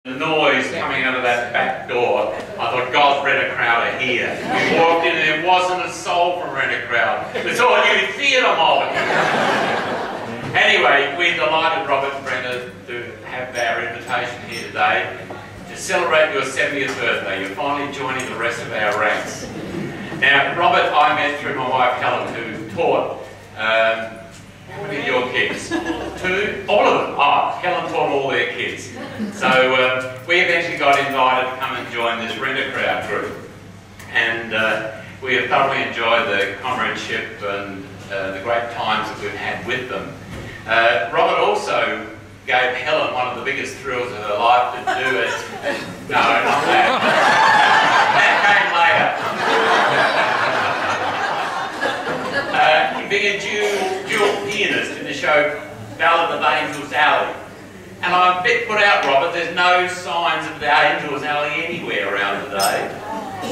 The noise coming out of that back door, I thought, God, Rent-A-Crowd are here. We walked in and there wasn't a soul from Rent-A-Crowd. It's all you theatre mob. Anyway, we're delighted, Robert and Brenda, to have our invitation here today to celebrate your 70th birthday. You're finally joining the rest of our ranks. Now, Robert, I met through my wife Helen, who taught how many of your kids? 2? All of them? Oh, Helen taught all their kids. So we eventually got invited to come and join this Rent-A-Crowd group. And we have thoroughly enjoyed the comradeship and the great times that we've had with them. Robert also gave Helen one of the biggest thrills of her life to do it. No, not that. That came later. Being a dual pianist in the show Ballad of Angels Alley. And I'm a bit put out, Robert, there's no signs of the Angels Alley anywhere around today.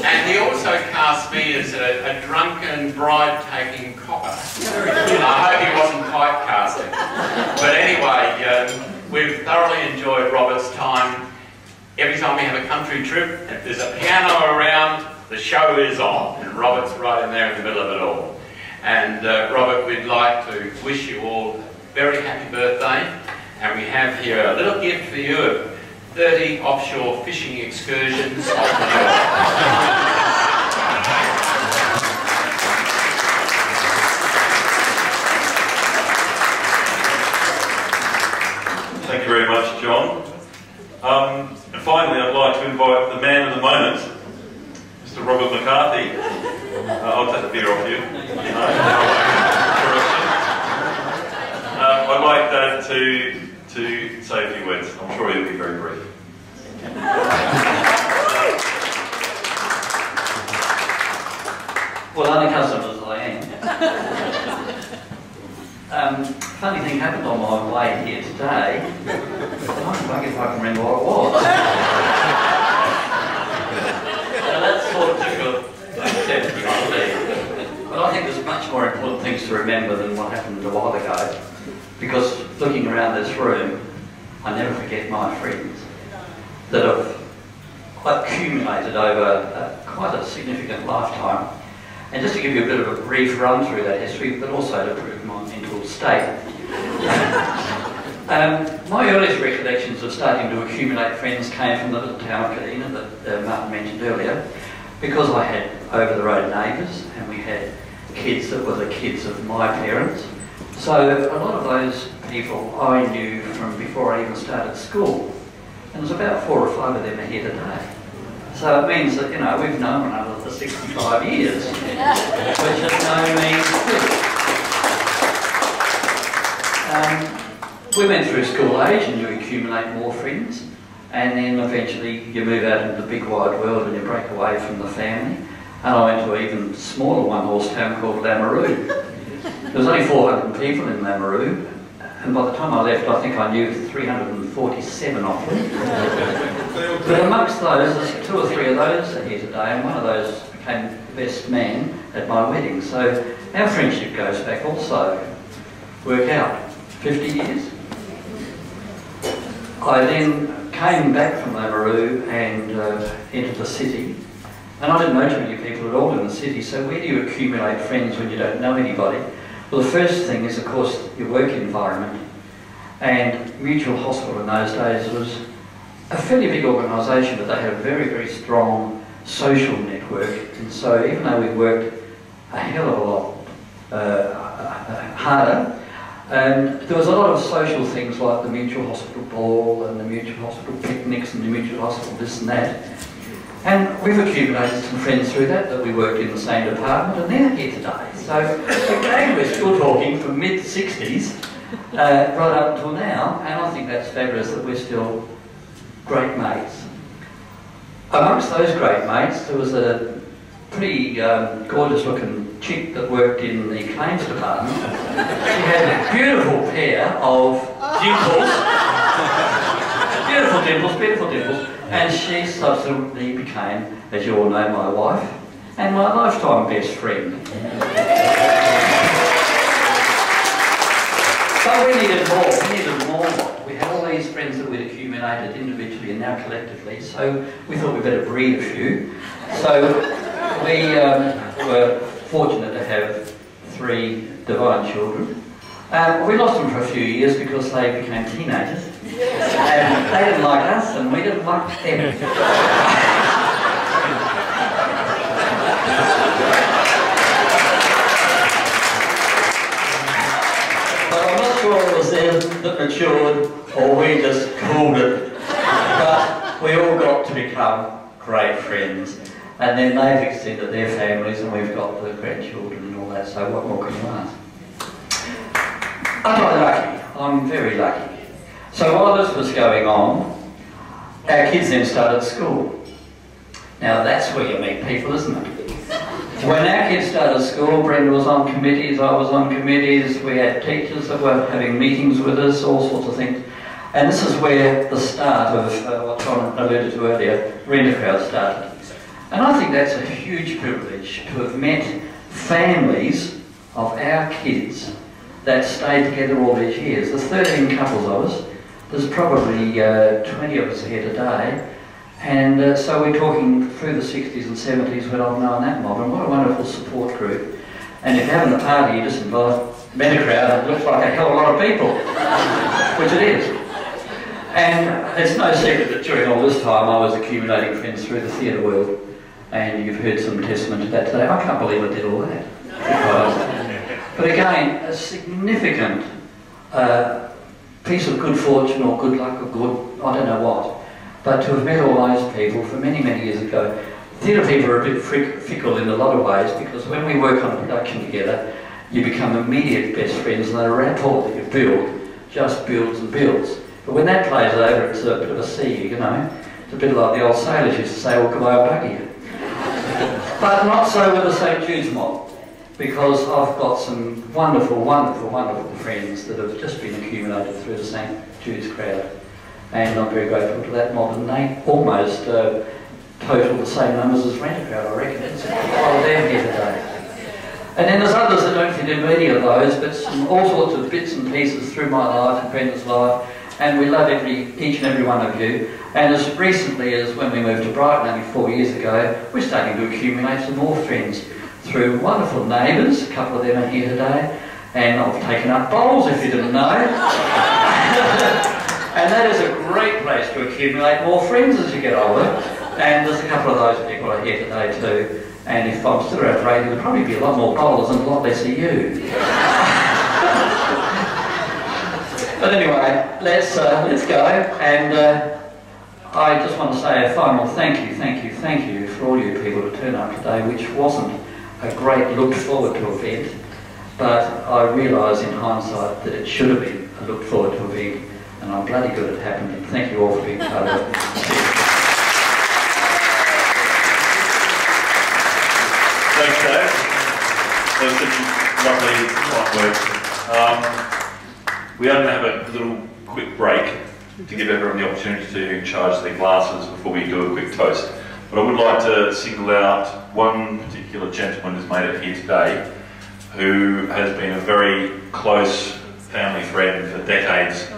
And he also cast me as a drunken, bride-taking copper. I hope he wasn't typecasting. But anyway, we've thoroughly enjoyed Robert's time. Every time we have a country trip, if there's a piano around, the show is on. And Robert's right in there in the middle of it all. And Robert, we'd like to wish you all a very happy birthday. And we have here a little gift for you of 30 offshore fishing excursions off the Thank you very much, John. And finally, I'd like to invite the man of the moment, Mr. Robert McCarthy. I'll take the beer off you. I'd like Dad to say a few words. I'm sure he'll be very brief. Well, unaccountable as I am. Funny thing happened on my way here today. I don't know if I can remember what it was. That sort of took a 70, I believe. But I think there's much more important things to remember than what happened a while ago. Because looking around this room, I never forget my friends that have accumulated over quite a significant lifetime. And just to give you a bit of a brief run through that history, but also to prove my mental state. My earliest recollections of starting to accumulate friends came from the little town of Kadina that Martin mentioned earlier, because I had over-the-road neighbours and we had kids that were the kids of my parents. So a lot of those people I knew from before I even started school, and there's about 4 or 5 of them are here today. So it means that, you know, we've known one another for 65 years, which is no means feat. We went through school age and you accumulate more friends, and then eventually you move out into the big wide world and you break away from the family. And I went to an even smaller one-horse town called Lameroo. There was only 400 people in Lameroo, and by the time I left, I think I knew 347 of them. But amongst those, there's 2 or 3 of those are here today, and one of those became the best man at my wedding. So our friendship goes back also, work out, 50 years. I then came back from Lameroo and entered the city. And I didn't know too many people at all in the city, so where do you accumulate friends when you don't know anybody? Well, the first thing is, of course, your work environment. And Mutual Hospital in those days was a fairly big organisation, but they had a very, very strong social network. And so even though we worked a hell of a lot harder, there was a lot of social things like the Mutual Hospital Ball and the Mutual Hospital picnics and the Mutual Hospital this and that. And we've accumulated some friends through that we worked in the same department, and they're here today. So again, we're still talking from mid-60s right up until now, and I think that's fabulous that we're still great mates. Amongst those great mates, there was a pretty gorgeous-looking chick that worked in the claims department. She had a beautiful pair of dimples. Beautiful dimples, and she subsequently became, as you all know, my wife and my lifetime best friend. But we needed more. We had all these friends that we'd accumulated individually and now collectively, so we thought we'd better breed a few. So we were fortunate to have 3 divine children. We lost them for a few years because they became teenagers. And they didn't like us and we didn't like them. But I'm not sure it was them that matured or we just called it. But we all got to become great friends. And then they've extended their families and we've got the grandchildren and all that, so what more can you ask? I'm quite lucky. I'm very lucky. So while this was going on, our kids then started school. Now that's where you meet people, isn't it? When our kids started school, Brenda was on committees, I was on committees, we had teachers that were having meetings with us, all sorts of things. And this is where the start of what John alluded to earlier, Rent-A-Crowd started. And I think that's a huge privilege to have met families of our kids that stayed together all these years. There's 13 couples of us. There's probably 20 of us here today. And so we're talking through the 60s and 70s when I've known that mob. And what a wonderful support group. And if you're having a party, you just invite Rent-A-Crowd. It looks like a hell of a lot of people, which it is. And it's no secret that during all this time I was accumulating friends through the theatre world. And you've heard some testament to that today. I can't believe I did all that. But again, a significant piece of good fortune or good luck or good, I don't know what. But to have met all those people from many, many years ago. Theatre people are a bit fickle in a lot of ways because when we work on a production together, you become immediate best friends and the rapport that you build just builds and builds. But when that plays over, it's a bit of a sea, you know. It's a bit like the old sailors used to say, well, goodbye, buggy you. But not so with the St Jude's mob, because I've got some wonderful, wonderful, wonderful friends that have just been accumulated through the St Jude's crowd. And I'm very grateful to that mob, and they almost total the same numbers as Rent-A-Crowd, I reckon. It's while they're here today. And then there's others that don't fit in any of those, but some, all sorts of bits and pieces through my life and Brenda's life, and we love each and every one of you. And as recently as when we moved to Brighton only 4 years ago, we're starting to accumulate some more friends through wonderful neighbours. A couple of them are here today, and I've taken up bowls if you didn't know. And that is a great place to accumulate more friends as you get older. And there's a couple of those people are here today too. And if I'm still around radio, there'll probably be a lot more bowlers and a lot less of you. But anyway, let's go. And I just want to say a final thank you for all you people who turned up today, which wasn't a great looked forward to event, but I realise in hindsight that it should have been a looked forward to event, and I'm bloody good it happened, and thank you all for being part of it. Thanks, Dave. Those are lovely, kind words. We are going to have a little quick break to give everyone the opportunity to charge their glasses before we do a quick toast. But I would like to single out one particular gentleman who's made it here today, who has been a very close family friend for decades,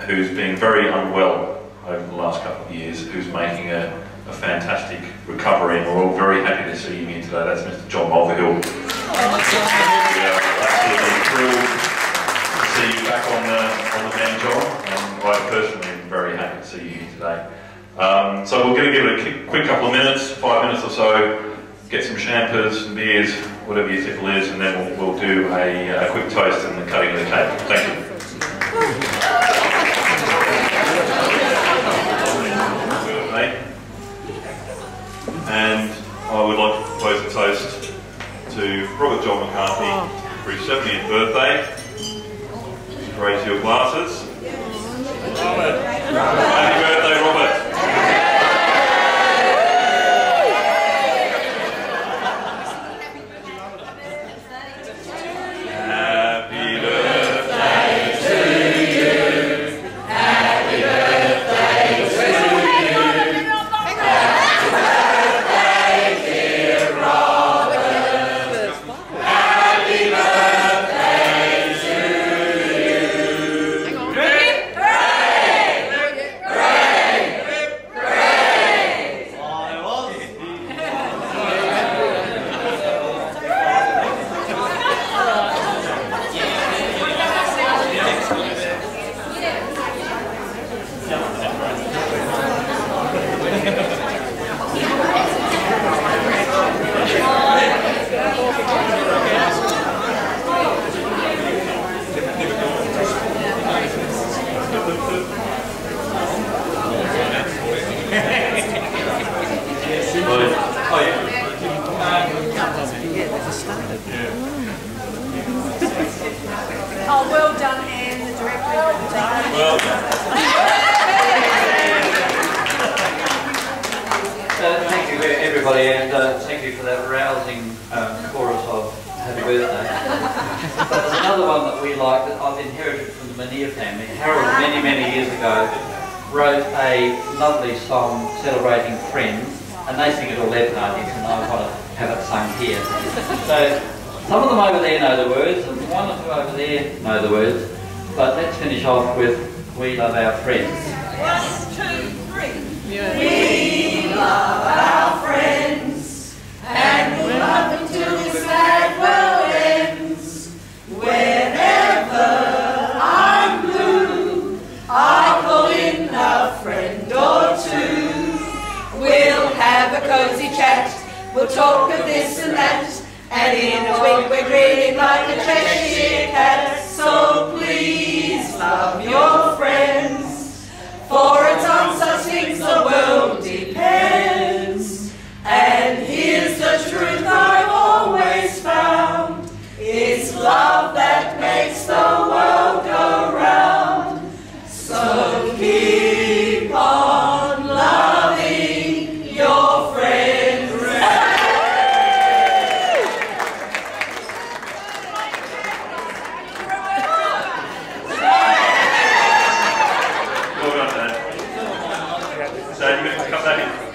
who's been very unwell over the last couple of years, who's making a fantastic recovery, and we're all very happy to see him here today. That's Mr. John Mulvihill. We are absolutely thrilled to see you back on the band, John, and I personally am very happy to see you here today. So we're going to give it a quick couple of minutes, 5 minutes or so, get some champers, some beers, whatever your tickle is, and then we'll do a quick toast and the cutting of the cake. Thank you. And I would like to propose a toast to Robert John McCarthy for his 70th birthday. Just raise your glasses. Happy birthday, Robert. Happy Lanier family, Harold, many, many years ago, wrote a lovely song celebrating friends, and they sing it all their parties, and I want to have it sung here. So, some of them over there know the words, and one or two over there know the words, but let's finish off with We Love Our Friends. 1, 2, 3. Yeah. We love our friends, and we'll love them till this mad world ends. Whenever I'm blue, I call in a friend or two. We'll have a cozy chat, we'll talk of this and that, and in a wink we're grinning like a Cheshire cat. So please love your friends, for it's on such things the world depends. And here's the truth I've always found, it's love that makes the world go round. So keep on loving your friends. Well done, Dad. So you're going to come back in.